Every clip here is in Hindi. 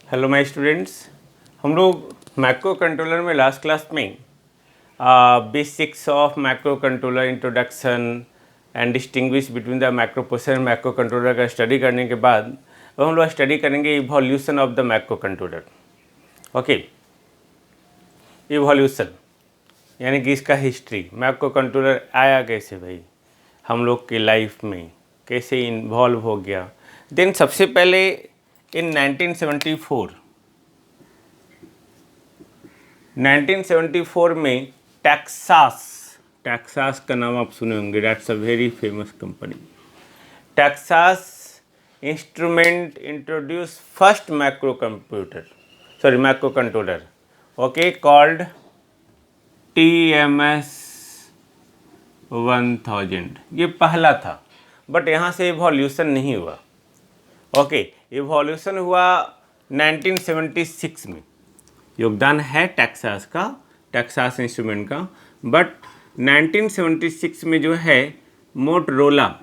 Hello my students. हम लोग मैक्रो कंट्रोलर में लास्ट क्लास में basics of macro controller introduction and distinguish between the macro processor and macro controller का स्टडी करने के बाद अब हम लोग स्टडी करेंगे evolution of the macro controller. Okay, evolution यानी कि इसका हिस्ट्री, मैक्रो कंट्रोलर आया कैसे भाई हम लोग की लाइफ में, कैसे इन्वॉल्व हो गया। देन सबसे पहले इन 1974 में टेक्सास का नाम आप सुने होंगे, that's a very famous company. Texas instrument introduce first macro controller, okay, called TMS 1000। ये पहला था, बट यहाँ से इवोल्यूशन नहीं हुआ। ओके, इवोल्यूशन हुआ 1976 में। योगदान है टेक्सास का, टेक्सास इंस्ट्रूमेंट का, बट 1976 में जो है मोटरोला,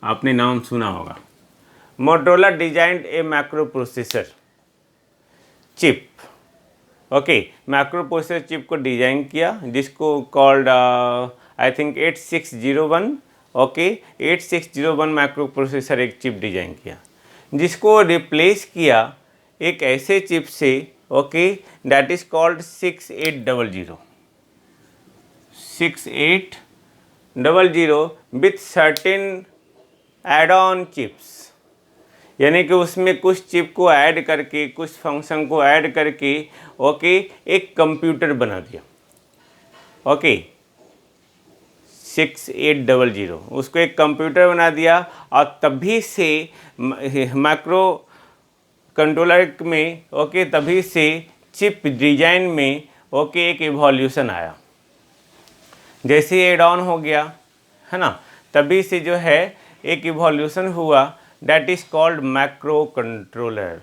आपने नाम सुना होगा। Motorola designed a macro processor chip. Okay, macro processor chip को डिजाइन किया जिसको called I think 8601। Okay, 8601 macro processor एक चिप डिजाइन किया जिसको रिप्लेस किया एक ऐसे चिप से, okay, that is called 6800 with certain add on chips. यानी कि उसमें कुछ चिप को ऐड करके, कुछ फंक्शन को ऐड करके, ओके, एक कंप्यूटर बना दिया। ओके, 6800 उसको एक कंप्यूटर बना दिया और तभी से मैक्रो कंट्रोलर में, ओके, तभी से चिप डिजाइन में, ओके, एक इवोल्यूशन आया। जैसे एड ऑन हो गया है ना, तभी से जो है एक इवोल्यूशन हुआ, that is called macro controller.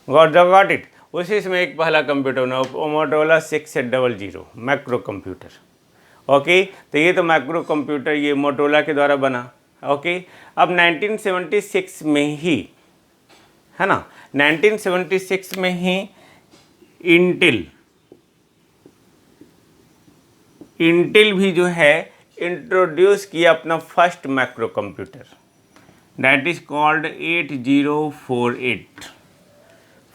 Got it. उसी में एक पहला कंप्यूटर बना, मोटोरोला 6800 मैक्रो कंप्यूटर। ओके, तो ये तो मैक्रो कंप्यूटर ये मोटोरोला के द्वारा बना। ओके, अब 1976 में ही, है ना, 1976 में ही इंटेल भी जो है इंट्रोड्यूस किया अपना first macro computer, that is called 8048।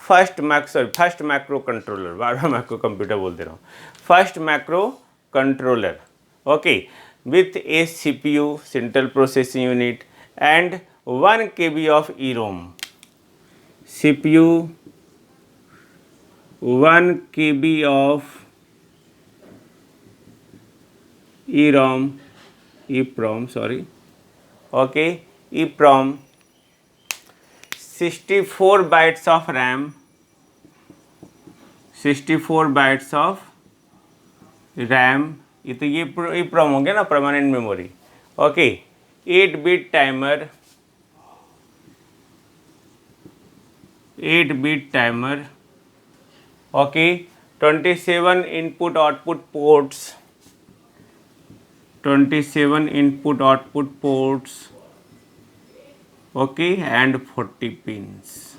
First macro controller, bar bar macro computer बोलते रहो, first macro controller. Okay, with A CPU central processing unit and 1 KB of EROM। CPU 1 KB of EPROM, sorry, okay, EPROM, 64 bytes of RAM, 64 bytes of RAM, ये तो ये EPROM हो गया ना, permanent memory. Okay, 8-bit timer, okay, 27 input output ports, okay, and 40 pins.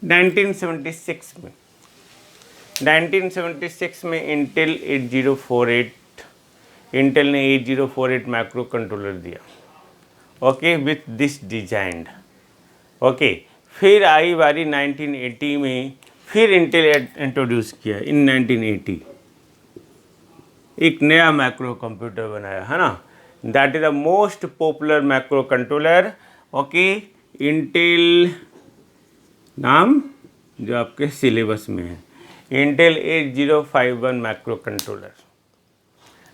1976 में इंटेल 8048 मैक्रो कंट्रोलर दिया, okay, with this designed. Okay, फिर आई बारी 1980 में, फिर इंटेल इंट्रोड्यूस किया इन 1980, एक नया मैक्रो कंप्यूटर बनाया, है ना, that is the most popular macro controller. Okay, Intel नाम जो आपके सिलेबस में है, Intel 8051 macro controller,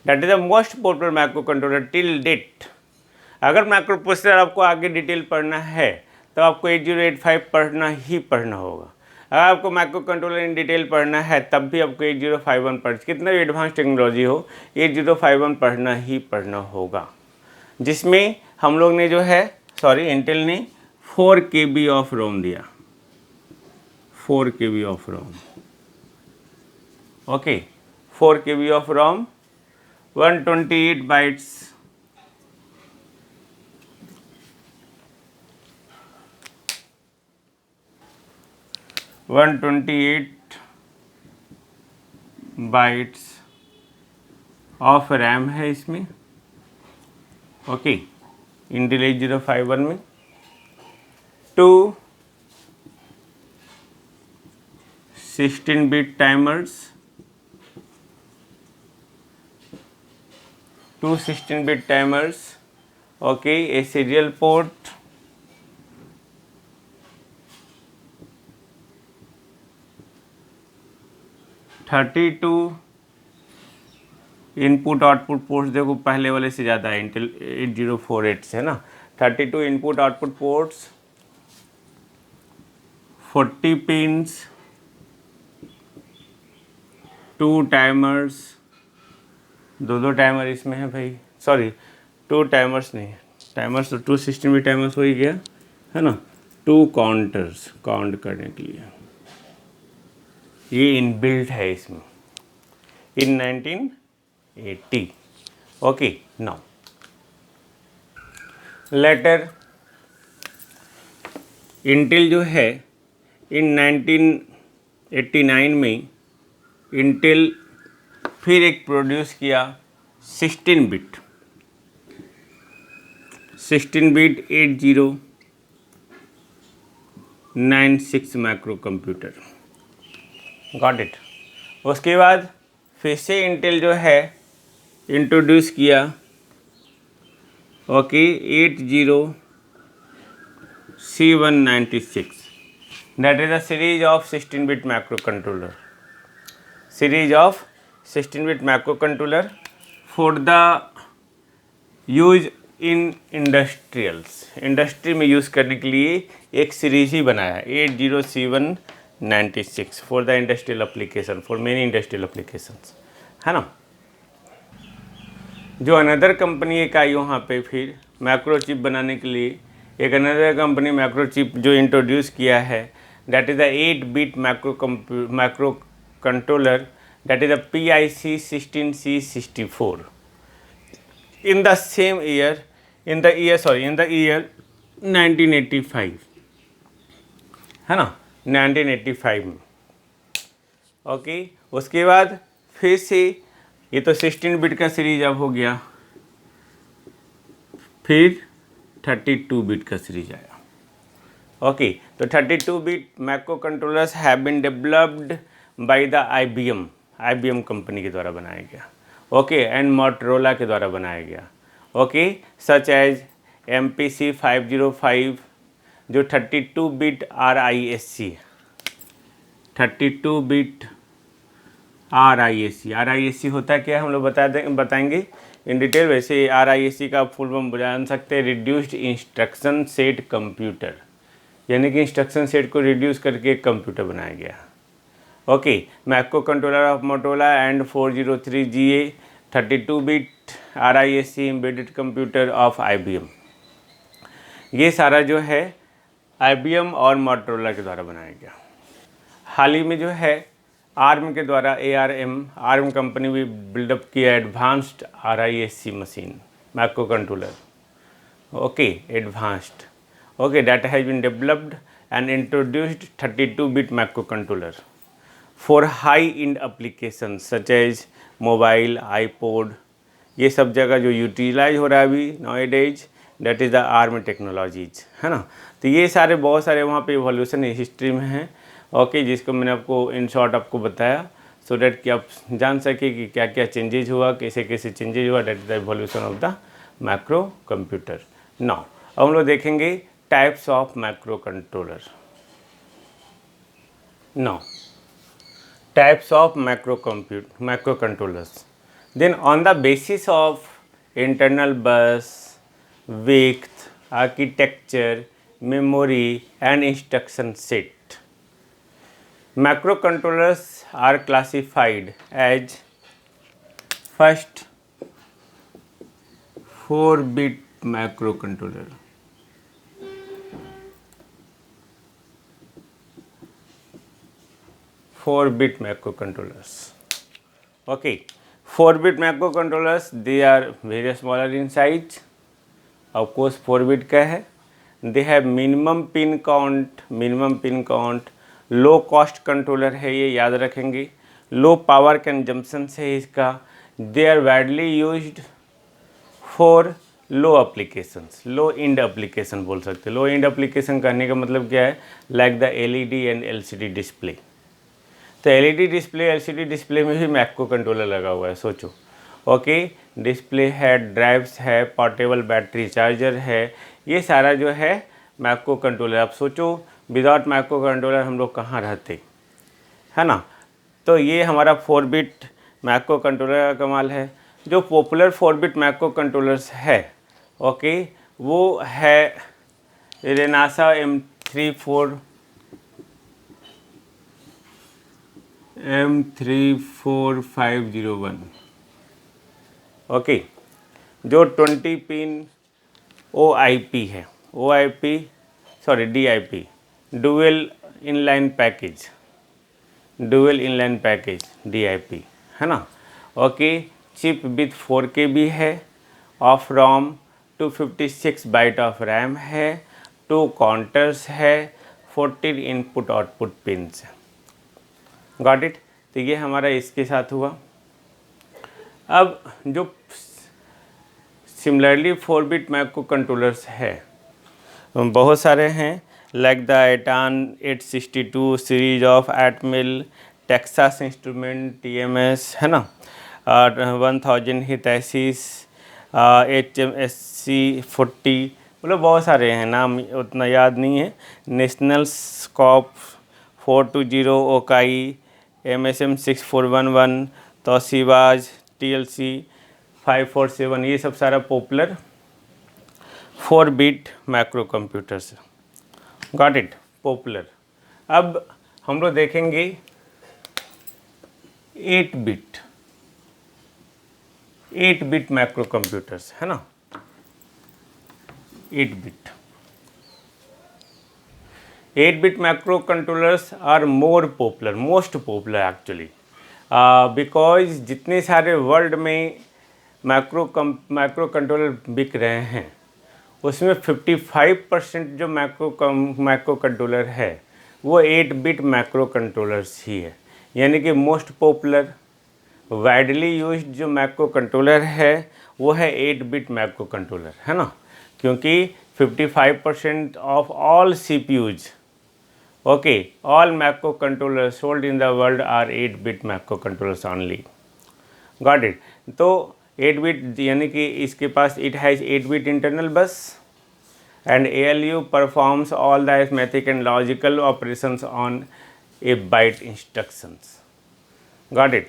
that is the most popular macro controller till date. अगर मैक्रो प्रोसेसर आपको आगे डिटेल पढ़ना है तो आपको 8085 पढ़ना होगा। अगर आपको मैक्रो कंट्रोलर इन डिटेल पढ़ना है तब भी आपको 8051 कितना भी एडवांस टेक्नोलॉजी हो, 8051 पढ़ना होगा, जिसमें हम लोग ने जो है, इंटेल ने 4 KB ऑफ रोम दिया, 4 KB of ROM. Okay, 4 KB of ROM, 128 bytes, 128 bytes of RAM है इसमें। ओके, इंटेल 8051 में। 2 16-bit timers, 2 16-bit timers. Okay, a serial port, (32) input output ports. देखो पहले वाले से ज़्यादा है, इंटेल 8048 से है ना। 32 input output ports, 40 pins, 2 timers, दो टाइमर इसमें है भाई, सॉरी 2 टाइमर्स नहीं, टाइमर्स तो 2 16-bit टाइमर्स हो ही गया है ना। 2 काउंटर्स, काउंट करने के लिए, ये इनबिल्ट है इसमें इन 1980। ओके, नाउ लेटर इंटेल जो है इन 1989 में इंटेल फिर एक प्रोड्यूस किया 16-bit 8096 micro computer. Got it. उसके बाद फिर से इंटेल जो है इंट्रोड्यूस किया 80C196, that is a series of 16-bit microcontroller, series of 16-bit microcontroller for the use in industrials, industry में यूज़ करने के लिए एक सीरीज ही बनाया 80C196 for the industrial application, for many industrial applications, है ना। जो अनदर कंपनी एक आई वहाँ पे फिर मैक्रो चिप बनाने के लिए, एक अनदर कंपनी मैक्रो चिप जो इंट्रोड्यूस किया है, that is the 8-bit macro controller, that is the PIC16C64 in the same year, in the year 1985, है ना, 1985 में। ओके, उसके बाद फिर से ये तो 16-bit का सीरीज अब हो गया, फिर 32-bit का सीरीज आया। ओके, तो 32-bit macro controllers have been developed by the IBM company के द्वारा बनाया गया। ओके, एंड मोटरोला के द्वारा बनाया गया। ओके, सच एज MPC 505 जो 32-bit RISC, 32-bit RISC होता है क्या, हम लोग बताएंगे इन डिटेल। वैसे RISC का फुल फॉर्म जान सकते हैं, रिड्यूस्ड इंस्ट्रक्शन सेट कंप्यूटर, यानी कि इंस्ट्रक्शन सेट को रिड्यूस करके एक कंप्यूटर बनाया गया। Okay, macro controller of Motorola and 403GA 32-bit RISC embedded computer of IBM। ये सारा जो है IBM और मोटोरोला के द्वारा बनाया गया। हाल ही में जो है ARM के द्वारा ARM कंपनी भी बिल्डअप किया advanced RISC machine macro controller. Okay, advanced, okay, that has been developed and introduced 32-bit macro controller for high end application such as mobile, iPod, ये सब जगह जो यूटिलाइज हो रहा है अभी nowadays, that is the ARM technologies, है ना। तो ये सारे बहुत सारे वहाँ पे इवोल्यूशन हिस्ट्री में हैं। ओके, जिसको मैंने आपको इन शॉर्ट आपको बताया सो डैट कि आप जान सके कि क्या क्या चेंजेज हुआ, कैसे कैसे चेंजेज हुआ, that is the evolution of the macro computer. Now अब हम लोग देखेंगे types of macro controller. Now types of microcontrollers. Then on the basis of internal bus, width, architecture, memory and instruction set, microcontrollers are classified as first 4-bit microcontroller, four-bit microcontrollers. Okay, 4-bit microcontrollers, they are very smaller in size. Of course 4-bit का है. They have minimum pin count low cost controller है, ये याद रखेंगे। लो पावर कंजम्पशन है इसका। They are widely used for low applications, low end application बोल सकते हैं। लो एंड एप्लीकेशन कहने का मतलब क्या है, like the LED and LCD display. तो एलईडी डिस्प्ले, एलसीडी डिस्प्ले में भी मैक्रो कंट्रोलर लगा हुआ है, सोचो। ओके, डिस्प्ले है, ड्राइव्स है, पोर्टेबल बैटरी चार्जर है, ये सारा जो है मैक्रो कंट्रोलर। आप सोचो विदाउट मैक्रो कंट्रोलर हम लोग कहाँ रहते, है ना। तो ये हमारा 4 बिट मैक्रो कंट्रोलर का कमाल है। जो पॉपुलर 4 बिट मैक्रो कंट्रोलर्स है, ओके, वो है रेनासा M34501, ओके, जो 20 पिन OIP है, DIP, dual inline package DIP, है ना। ओके, चिप विथ 4K भी है, of ROM 256 byte of RAM है, 2 काउंटर्स है, 14 input output pins. Got it. तो ये हमारा इसके साथ हुआ। अब जो सिमिलरली 4 बिट मैक्रो कंट्रोलर्स है बहुत सारे हैं, लाइक द एटान 862 series of Atmel, Texas Instrument TMS, है ना, 1000 हितैसिस, HMSC 40, मतलब बहुत सारे हैं, नाम उतना याद नहीं है। नेशनल स्कोप 420, ओकाई, MSM 6411, तोशिबाज, TLC 547, ये सब सारा popular 4 bit macro computers. Got it, popular. अब हम लोग देखेंगे 8 बिट मैक्रो कंप्यूटर्स, है ना। 8 bit macro controllers are most popular actually, because जितने सारे वर्ल्ड में मैक्रो कंट्रोलर बिक रहे हैं उसमें 55% जो मैक्रो कंट्रोलर है वो 8 बिट मैक्रो कंट्रोलर्स ही है। यानी कि मोस्ट पॉपुलर वाइडली यूज्ड जो मैक्रो कंट्रोलर है वो है 8 बिट मैक्रो कंट्रोलर, है ना। क्योंकि 55% of all CPUs, okay, all macro controller sold in the world are 8 bit macro controllers only. Got it. तो 8 बिट यानी कि इसके पास it has 8 bit internal bus and ALU performs all the arithmetic and logical operations on a byte instructions. Got it.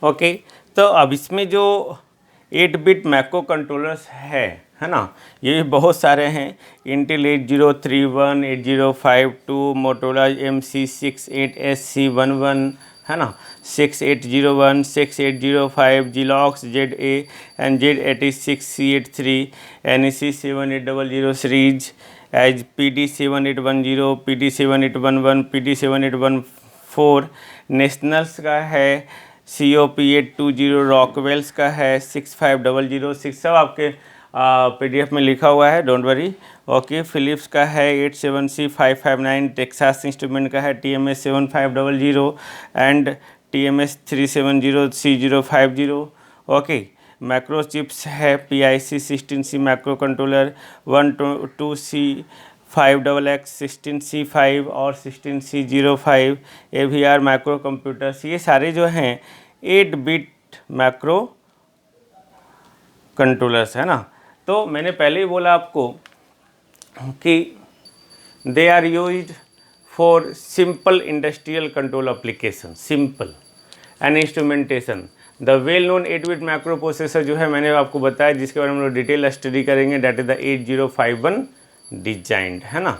Okay, तो अब इसमें जो 8 बिट मैक्रो कंट्रोलर्स है ना, ये भी बहुत सारे हैं। इंटेल 8031, 8052, मोटोरोला MC68SC11, है ना, 6801, 6805, Gelox ZA and Z86C83, NEC 7800 series as PD7810, PD7811, PD7814, nationals का है COP 820, रॉकवेल्स का है 6500, सब आपके PDF में लिखा हुआ है, डोंट वरी। ओके, फिलिप्स का है 87C559, टेक्सास इंस्ट्रूमेंट का है TMS 7500 and TMS 370C050। Okay, macro chips है PIC 16C macro controller, 122C 5XX, 16C5 और 16C05, AVR मैक्रो कंप्यूटर्स। ये सारे जो हैं 8 बिट मैक्रो कंट्रोलर्स, है ना। तो मैंने पहले ही बोला आपको कि they are used for simple industrial control application, simple and instrumentation. The well known 8 bit macro processor जो है मैंने आपको बताया, जिसके बारे में हम लोग डिटेल स्टडी करेंगे, डैट इज द 8051 डिजाइंड, है ना।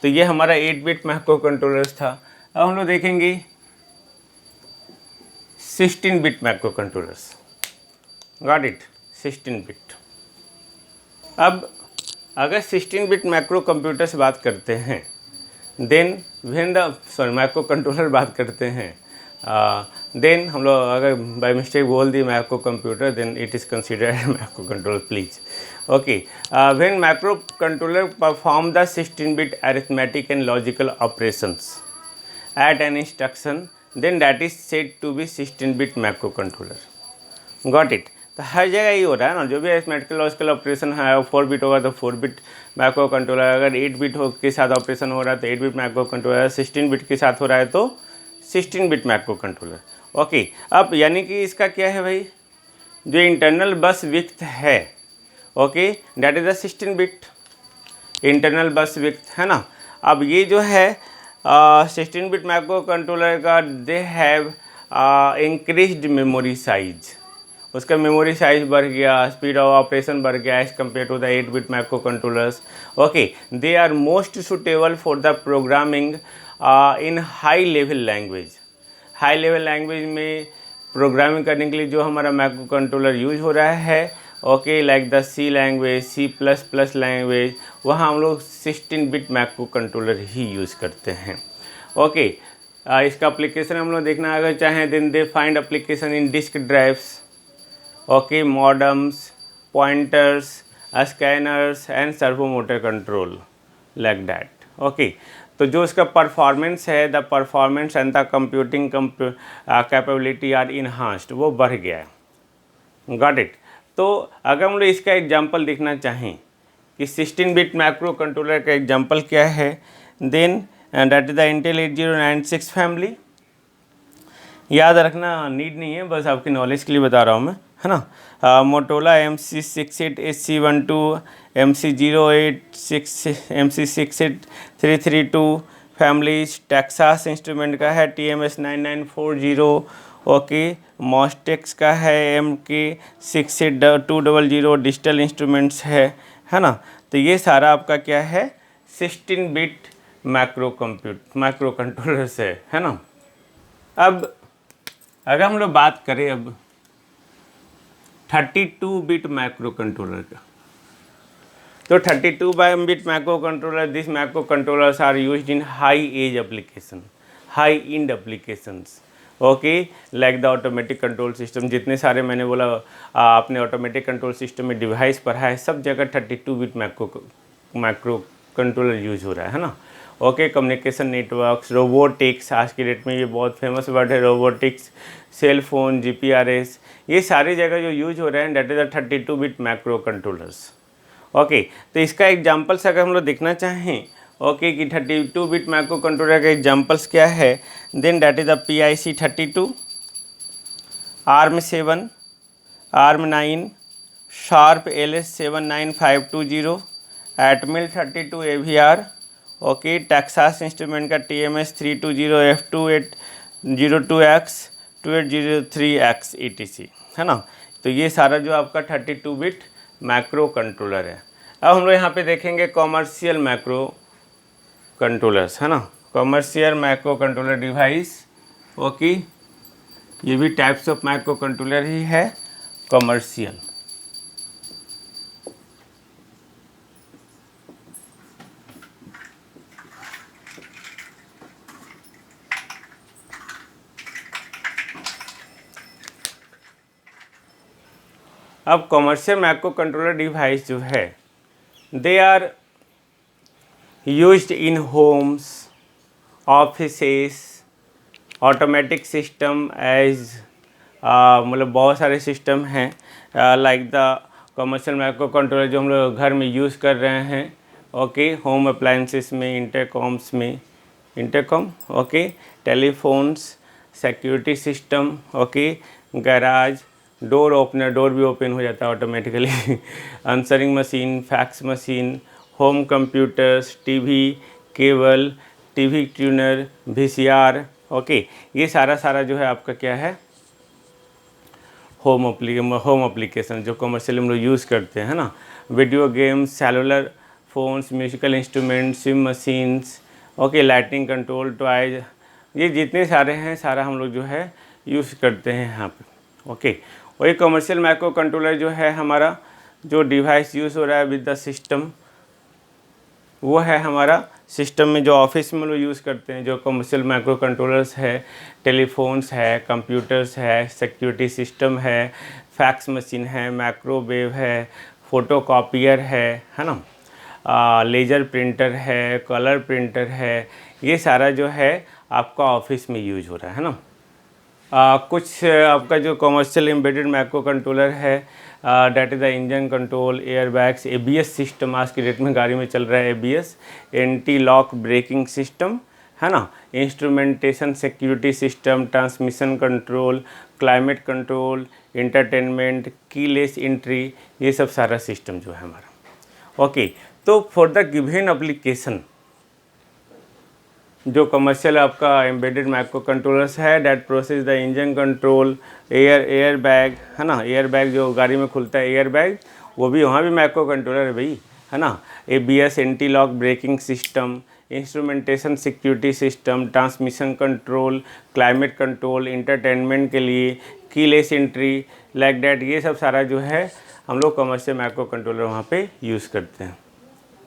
तो ये हमारा 8 बिट मैक्रो कंट्रोलर्स था। अब हम लोग देखेंगे 16 bit macro controllers. Got it, 16 bit. अब अगर 16 बिट मैक्रो कंप्यूटर से बात करते हैं, देन मैक्रो कंट्रोलर बात करते हैं, देन हम लोग अगर बाय मिस्टेक बोल दिए macro computer, then it is considered macro controller, please. Okay, when microcontroller perform the 16-bit arithmetic and logical operations at an instruction, then that is said to be 16-bit microcontroller. Got it? तो हर जगह ये हो रहा है ना, जो भी अरिथमेटिकल लॉजिकल ऑपरेशन है 4 बिट होगा तो 4 बिट माइक्रो कंट्रोलर, अगर 8 बिट के साथ ऑपरेशन हो रहा है तो 8 बिट माइक्रो कंट्रोलर, 16 बिट के साथ हो रहा है तो 16 बिट माइक्रो कंट्रोलर। ओके, अब यानी कि इसका क्या है भाई, जो इंटरनल बस विड्थ है, okay, that is the 16 bit internal बस विड्थ, है ना। अब ये जो है 16 बिट माइक्रो कंट्रोलर का, they have increased memory size, उसका मेमोरी साइज बढ़ गया, स्पीड ऑफ ऑपरेशन बढ़ गया as compare to the 8 bit micro controllers. Okay, they are most suitable for the programming in high level language. High level language में प्रोग्रामिंग करने के लिए जो हमारा माइक्रो कंट्रोलर यूज हो रहा है, okay, like the C language, C++ language, वहाँ हम लोग 16 बिट माइक्रो कंट्रोलर ही यूज़ करते हैं। ओके, इसका एप्लीकेशन हम लोग देखना अगर चाहें, then they find application in disk drives, okay, modems, pointers, scanners and servo motor control, like that. Okay, तो जो इसका परफॉर्मेंस है, the performance and the computing capability are enhanced, वो बढ़ गया है। Got it? तो अगर हम लोग इसका एग्जांपल देखना चाहें कि 16 बिट माइक्रो कंट्रोलर का एग्जांपल क्या है, then that is the Intel 8096 family. याद रखना नीड नहीं है, बस आपकी नॉलेज के लिए बता रहा हूँ मैं, है ना। Motorola MC68SC12, MC086, MC68332 families. Texas Instrument का है TMS9940, ओके। मॉस्टेक्स का है MK68200, डिजिटल इंस्ट्रूमेंट्स है ना। तो ये सारा आपका क्या है, 16 बिट माइक्रो कंट्रोलर्स है ना। अब अगर हम लोग बात करें अब 32 बिट माइक्रो कंट्रोलर का, तो 32 bit micro controller, this micro controllers are used in high edge application, high end applications, okay, like the automatic control system. जितने सारे मैंने बोला आपने ऑटोमेटिक कंट्रोल सिस्टम में डिवाइस पढ़ा है, सब जगह 32 बिट माइक्रो कंट्रोलर यूज हो रहा है ना। ओके, कम्युनिकेशन नेटवर्क्स, रोबोटिक्स, आज की डेट में ये बहुत फेमस वर्ड है रोबोटिक्स, सेल फोन, GPRS, ये सारी जगह जो यूज हो रहे हैं, that is the 32 bit micro controllers. Okay, तो इसका एग्जांपल्स अगर हम लोग देखना चाहें, ओके, कि 32 बिट माइक्रो कंट्रोलर का एग्जांपल्स क्या है, then that is the PIC32, ARM7, ARM9, Sharp LS79520, Atmel 32 AVR, okay, Texas Instrument का TMS320F2802X, 2803X ETC, है ना। तो ये सारा जो आपका 32 बिट माइक्रो कंट्रोलर है। अब हम लोग यहाँ पे देखेंगे कॉमर्शियल माइक्रो कंट्रोलर्स, है ना। Commercial micro controller device, okay, ये भी टाइप्स ऑफ माइक्रो कंट्रोलर ही है, कॉमर्शियल। अब कॉमर्शियल माइक्रो कंट्रोलर डिवाइस जो है, they are used in homes, offices, automatic system as, मतलब बहुत सारे सिस्टम हैं, like the commercial micro controller जो हम लोग घर में यूज़ कर रहे हैं, ओके, होम अप्लायंसेस में, intercom, okay, telephones, security system, okay, garage, door opener, door भी ओपन हो जाता है automatically, answering machine, fax machine, home computers, TV, cable, TV tuner, VCR, okay, ये सारा जो है आपका क्या है, होम एप्लीकेशन जो कमर्शियल हम लोग यूज़ करते हैं ना। Video games, cellular phones, musical instrument, swim machines, okay, lighting control toys, ये जितने सारे हैं सारा हम लोग जो है यूज़ करते हैं यहाँ पे, ओके। वही कमर्शियल माइक्रो कंट्रोलर जो है हमारा, जो डिवाइस यूज़ हो रहा है विद द सिस्टम, वो है हमारा सिस्टम में जो ऑफिस में लोग यूज़ करते हैं, जो कमर्शियल माइक्रो कंट्रोलर्स है, टेलीफोन्स है, कंप्यूटर्स है, सिक्योरिटी सिस्टम है, फैक्स मशीन है, माइक्रोवेव है, फोटोकॉपियर है ना, लेज़र प्रिंटर है, कलर प्रिंटर है, ये सारा जो है आपका ऑफिस में यूज हो रहा है ना। कुछ आपका जो कमर्शियल एम्बेडेड माइक्रो कंट्रोलर है, that is the engine control, air bags, ABS system, आज की डेट में गाड़ी में चल रहा है ABS, anti lock braking system है ना, instrumentation security system, transmission control, climate control, entertainment, keyless entry, ये सब सारा सिस्टम जो है हमारा। ओके, तो फॉर द गिवन एप्लीकेशन जो कमर्शियल आपका एम्बेडेड माइक्रो कंट्रोलर्स है, that process the engine control, air bag है ना, एयर बैग जो गाड़ी में खुलता है एयर बैग, वो भी वहाँ भी माइक्रो कंट्रोलर है भाई, है ना। ABS anti lock braking system, instrumentation security system, transmission control, climate control, entertainment के लिए, कीलेस एंट्री, लाइक डैट, ये सब सारा जो है हम लोग कमर्शियल माइक्रो कंट्रोलर वहाँ पे यूज़ करते हैं।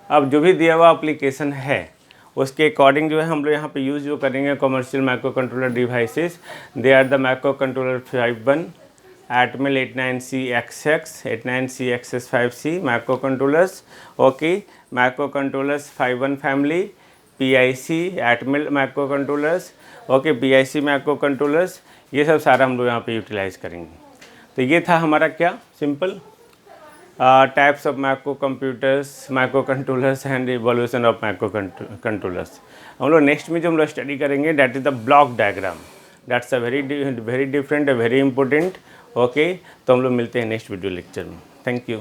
अब जो भी दिया हुआ एप्लीकेशन है उसके अकॉर्डिंग जो है हम लोग यहाँ पे यूज़ जो करेंगे commercial micro controller devices, they are the micro controller 51, Atmel 89CXX, 89CXS5C micro controllers, okay, micro controllers 51 family, PIC Atmel micro controllers, okay, PIC micro controllers, ये सब सारा हम लोग यहाँ पे यूटिलाइज़ करेंगे। तो ये था हमारा क्या simple types of micro computers, micro controllers and evolution of micro controllers. हम लोग नेक्स्ट में जो हम लोग स्टडी करेंगे that is the block diagram, that's a very different, very important. Okay, तो हम लोग मिलते हैं नेक्स्ट वीडियो लेक्चर में। Thank you.